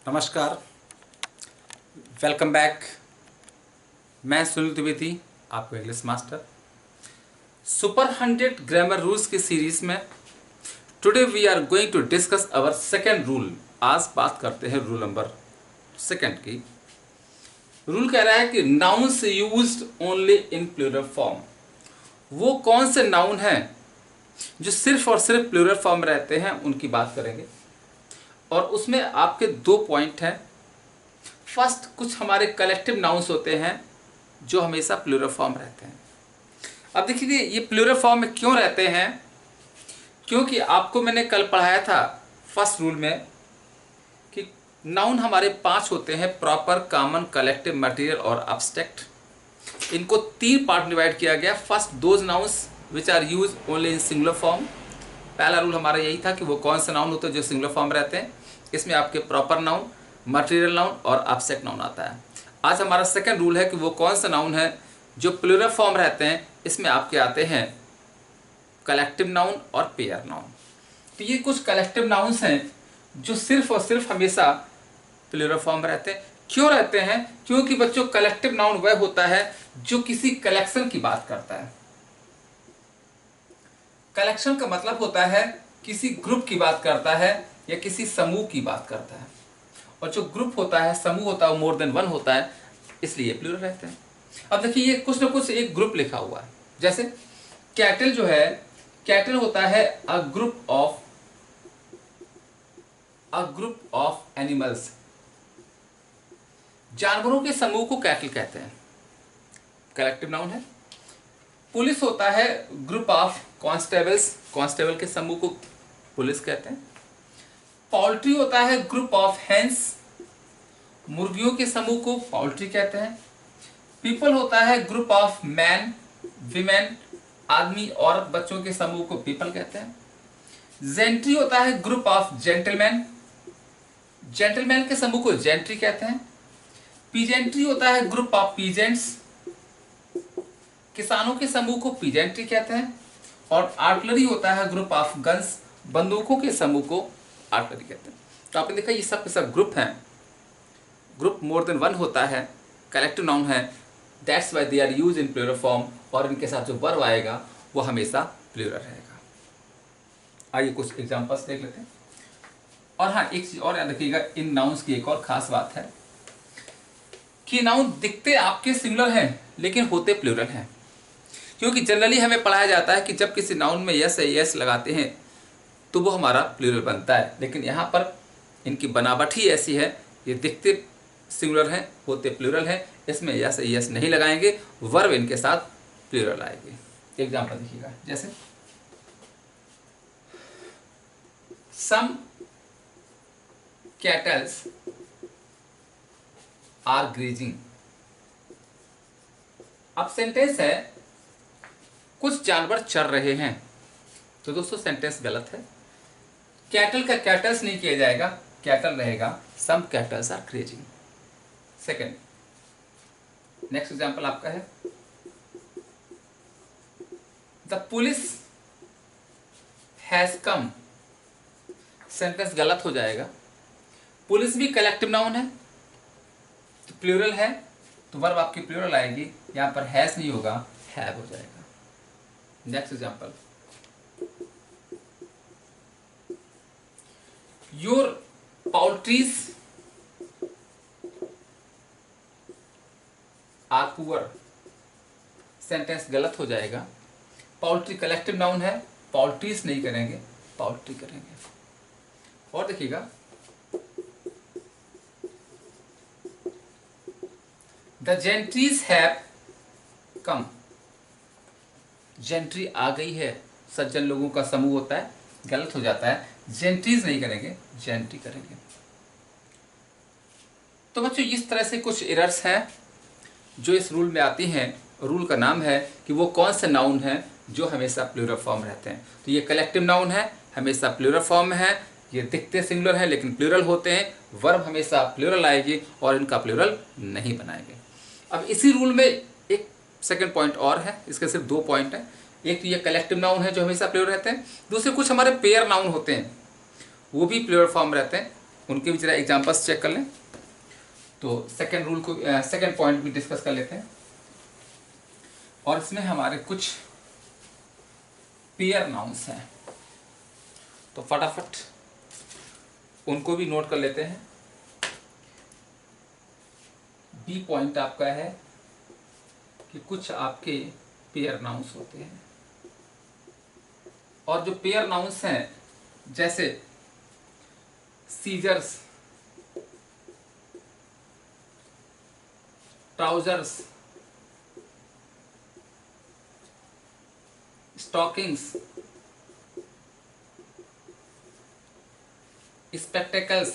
नमस्कार, welcome back. मैं सुनील द्विवेदी, आपको English master. Super 100 grammar rules की सीरीज में today we are going to discuss our second rule. आज बात करते हैं रूल नंबर सेकेंड की। रूल कह रहा है कि nouns used only in plural form. वो कौन से नाउन हैं जो सिर्फ और सिर्फ प्लूरल फॉर्म में रहते हैं, उनकी बात करेंगे। और उसमें आपके दो पॉइंट हैं। फर्स्ट, कुछ हमारे कलेक्टिव नाउन्स होते हैं जो हमेशा प्लूरल फॉर्म रहते हैं। अब देखिए ये प्लूरल फॉर्म में क्यों रहते हैं, क्योंकि आपको मैंने कल पढ़ाया था फर्स्ट रूल में कि नाउन हमारे 5 होते हैं: प्रॉपर, कॉमन, कलेक्टिव, मटेरियल और एब्स्ट्रैक्ट। इनको 3 पार्ट डिवाइड किया गया। First, those nouns which are use only in singular form. पहला रूल हमारा यही था कि वो कौन से नाउन होते हैं जो सिंगुलर फॉर्म रहते हैं। इसमें आपके प्रॉपर नाउन, मटेरियल नाउन और एब्स्ट्रैक्ट नाउन आता है। आज हमारा सेकंड रूल है कि वो कौन सा नाउन है जो प्लूरल फॉर्म रहते हैं। इसमें आपके आते हैं कलेक्टिव नाउन और पेयर नाउन। तो ये कुछ कलेक्टिव नाउन्स हैं जो सिर्फ और सिर्फ हमेशा प्लूरल फॉर्म रहते हैं। क्यों रहते हैं? क्योंकि बच्चों, कलेक्टिव नाउन वह होता है जो किसी कलेक्शन की बात करता है। कलेक्शन का मतलब होता है किसी ग्रुप की बात करता है या किसी समूह की बात करता है। और जो ग्रुप होता है, समूह होता है, वो मोर देन वन होता है, इसलिए प्लूरल रहते हैं। अब देखिए ये कुछ ना कुछ एक ग्रुप लिखा हुआ है। जैसे कैटल जो है, कैटल होता है अ ग्रुप ऑफ एनिमल्स। जानवरों के समूह को कैटल कहते हैं, कलेक्टिव नाउन है। पुलिस होता है ग्रुप ऑफ कॉन्स्टेबल्स, कांस्टेबल के समूह को पुलिस कहते हैं। पोल्ट्री होता है ग्रुप ऑफ हेन्स, मुर्गियों के समूह को पोल्ट्री कहते हैं। पीपल होता है ग्रुप ऑफ मैन, विमेन, आदमी, औरत, बच्चों के समूह को पीपल कहते हैं। जेंट्री होता है ग्रुप ऑफ जेंटलमैन, जेंटलमैन के समूह को जेंट्री कहते हैं। पीजेंट्री होता है ग्रुप ऑफ पीजेंट्स, किसानों के समूह को पीजेंट्री कहते हैं। और आर्टिलरी होता है ग्रुप ऑफ गन्स, बंदूकों के समूह को आर्टिलरी कहते हैं। तो आपने देखा ये सब के सब ग्रुप हैं। ग्रुप मोर देन वन होता है, कलेक्टिव नाउन है, that's why they are use in plural form. और इनके साथ जो वर्ब आएगा वो हमेशा प्लूरल रहेगा। आइए कुछ एग्जांपल्स देख लेते हैं। और हाँ, एक चीज और याद रखिएगा, इन नाउन्स की एक और खास बात है कि नाउन दिखते आपके सिंगुलर हैं लेकिन होते प्लूरल हैं। क्योंकि जनरली हमें पढ़ाया जाता है कि जब किसी नाउन में यस या यस लगाते हैं तो वो हमारा प्लूरल बनता है, लेकिन यहाँ पर इनकी बनावट ही ऐसी है, ये दिखते सिंगुलर हैं, होते प्लूरल हैं। इसमें यस या यस नहीं लगाएंगे, वर्ब इनके साथ प्लूरल आएगी। एग्जाम्पल देखिएगा, जैसे सम कैटल्स आर ग्रेजिंग। अब सेंटेंस है कुछ जानवर चर रहे हैं, तो दोस्तों सेंटेंस गलत है। कैटल का कैटल्स नहीं किया जाएगा, कैटल रहेगा some cattles are grazing. Second, next example आपका है the police has come. Sentence गलत हो जाएगा। पुलिस भी कलेक्टिव नाउन है तो प्लूरल है, तो वर्ब आपकी प्लूरल आएगी। यहां पर हैज नहीं होगा, हैव हो जाएगा। Next example, your poultries are poor. Sentence गलत हो जाएगा। पोल्ट्री कलेक्टिव नाउन है, पोल्ट्रीज नहीं करेंगे, पोल्ट्री करेंगे। और देखिएगा, द जेंट्रीज हैव कम। जेंट्री आ गई है, सज्जन लोगों का समूह होता है, गलत हो जाता है। जेंट्रीज नहीं करेंगे, जेंट्री करेंगे। तो बच्चों, इस तरह से कुछ एरर्स हैं जो इस रूल में आती हैं। रूल का नाम है कि वो कौन से नाउन हैं जो हमेशा प्लूरल फॉर्म रहते हैं। तो ये कलेक्टिव नाउन है, हमेशा प्लूरल फॉर्म में है। ये दिखते सिंगुलर है लेकिन प्लूरल होते हैं। वर्ब हमेशा प्लूरल आएगी और इनका प्लूरल नहीं बनाएंगे। अब इसी रूल में एक सेकंड पॉइंट और है, इसके सिर्फ 2 पॉइंट हैं। एक तो ये कलेक्टिव नाउन है जो हमेशा प्लूरल रहते हैं। दूसरे कुछ हमारे पेयर नाउन होते हैं, वो भी प्लूरल फॉर्म रहते हैं। उनके भी जरा एग्जांपल्स चेक कर लें। तो सेकंड रूल को सेकंड पॉइंट भी डिस्कस कर लेते हैं, और इसमें हमारे कुछ पेयर नाउन्स हैं, तो फटाफट उनको भी नोट कर लेते हैं। बी पॉइंट आपका है कि कुछ आपके पेयर नाउन्स होते हैं, और जो पेयर नाउन्स हैं जैसे scissors, trousers, stockings, spectacles,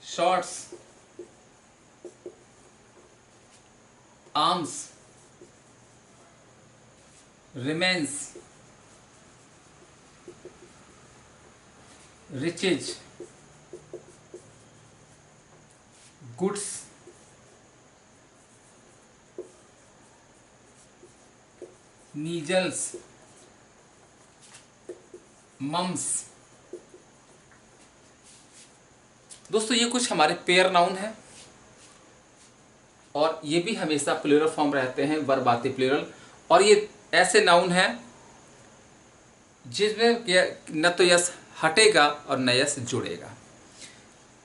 shorts, arms, remains, riches, goods, measles, mumps. दोस्तों ये कुछ हमारे पेयर नाउन हैं, और ये भी हमेशा प्लूरल फॉर्म रहते हैं, वर्ब आते प्लूरल, और ये ऐसे नाउन हैं जिसमें न तो यस हटेगा और न यस जुड़ेगा।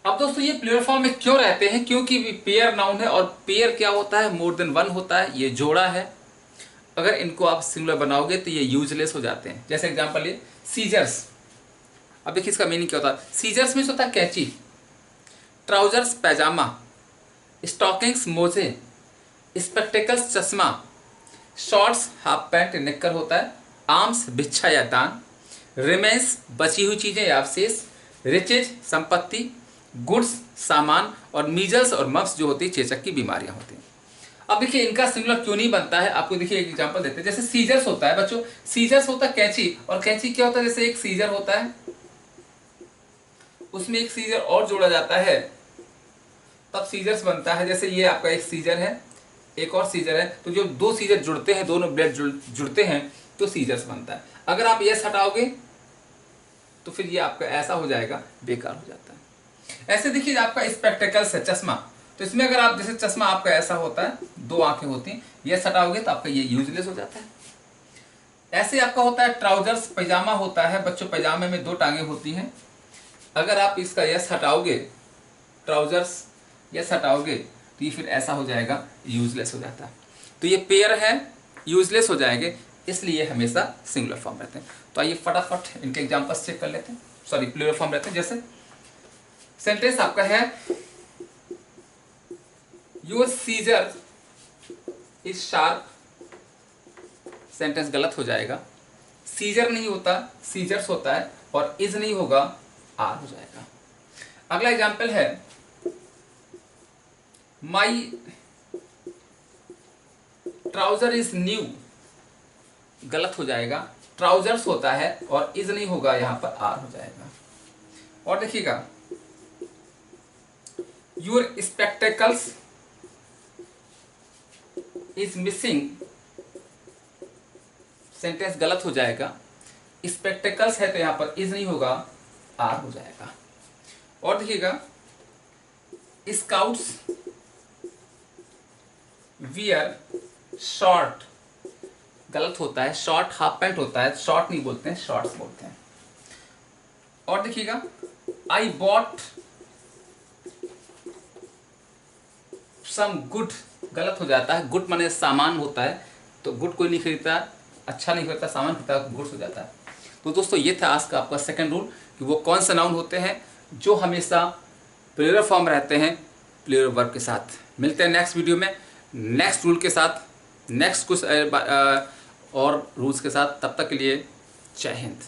अब दोस्तों ये प्लूरल फॉर्म में क्यों रहते हैं? क्योंकि पेयर नाउन है, और पेयर क्या होता है? मोर देन वन होता है, ये जोड़ा है। अगर इनको आप सिंगुलर बनाओगे तो ये यूजलेस हो जाते हैं। जैसे एग्जांपल ये सीजर्स, अब देखिए इसका मीनिंग क्या होता है। सीजर्स में होता है कैंची, ट्राउजर्स पैजामा, स्टॉकिंग्स मोजे, स्पेक्टेकल्स चश्मा, शॉर्ट्स हाफ पैंट निक्कर होता है, आर्म्स भिक्षा या दान, रिमेन्स बची हुई चीज़ें या अवशेष, रिचेज संपत्ति, गुड्स सामान, और मीजल्स और मम्स जो होती है चेचक की बीमारियां होती हैं। अब देखिए इनका सिंगुलर क्यों नहीं बनता है, आपको देखिए एक एग्जांपल देते हैं। जैसे सीजर्स होता है बच्चों, सीजर्स होता है कैंची, और कैंची क्या होता है? जैसे एक सीजर होता है, उसमें एक सीजर और जोड़ा जाता है तब सीजर्स बनता है। जैसे ये आपका एक सीजर है, एक और सीजर है, तो जो दो सीजर जुड़ते हैं, दोनों ब्लेड जुड़ते हैं तो सीजर्स बनता है। अगर आप यस हटाओगे तो फिर ये आपका ऐसा हो जाएगा, बेकार हो जाता है। ऐसे देखिए आपका स्पेक्टेकल्स है, चश्मा, तो इसमें अगर आप जैसे चश्मा आपका ऐसा होता है, दो आंखें होती हैं, यस हटाओगे तो आपका ये यूजलेस हो जाता है। ऐसे आपका होता है ट्राउजर्स, पैजामा होता है बच्चों, पैजामे में दो टांगे होती हैं, अगर आप इसका यस हटाओगे, ट्राउजर्स यस हटाओगे तो ये फिर ऐसा हो जाएगा, यूजलेस हो जाता है। तो ये पेयर है, यूजलेस हो जाएंगे, इसलिए हमेशा सिंगुलर फॉर्म रहते हैं। तो आइए फटाफट इनके एग्जांपल्स चेक कर लेते हैं। सॉरी, प्लूरल फॉर्म रहते हैं। जैसे सेंटेंस आपका है your scissor is sharp, sentence गलत हो जाएगा, सीजर नहीं होता, सीजर्स होता है, और इज नहीं होगा, आर हो जाएगा। अगला एग्जांपल है माई ट्राउजर इज न्यू, गलत हो जाएगा, ट्राउजर्स होता है और इज नहीं होगा, यहां पर आर हो जाएगा। और देखिएगा your spectacles is missing, sentence गलत हो जाएगा, स्पेक्टेकल्स है तो यहां पर इज नहीं होगा, आर हो जाएगा। और देखिएगा स्काउट्स वियर शॉर्ट, गलत होता है, शॉर्ट हाफ पैंट होता है, शॉर्ट नहीं बोलते हैं, शॉर्ट्स बोलते हैं। और देखिएगा आई बॉट सम गुड, गलत हो जाता है, गुड माने सामान होता है, तो गुड कोई नहीं खरीदता, अच्छा नहीं खरीदता, सामान खरीदता, गुड्स हो जाता है। तो दोस्तों ये था आज का आपका सेकंड रूल कि वो कौन सा नाउन होते हैं जो हमेशा प्लूरल फॉर्म रहते हैं प्लूरल वर्ब के साथ। मिलते हैं नेक्स्ट वीडियो में नेक्स्ट रूल के साथ, नेक्स्ट कुछ और रूल्स के साथ। तब तक के लिए जय हिंद।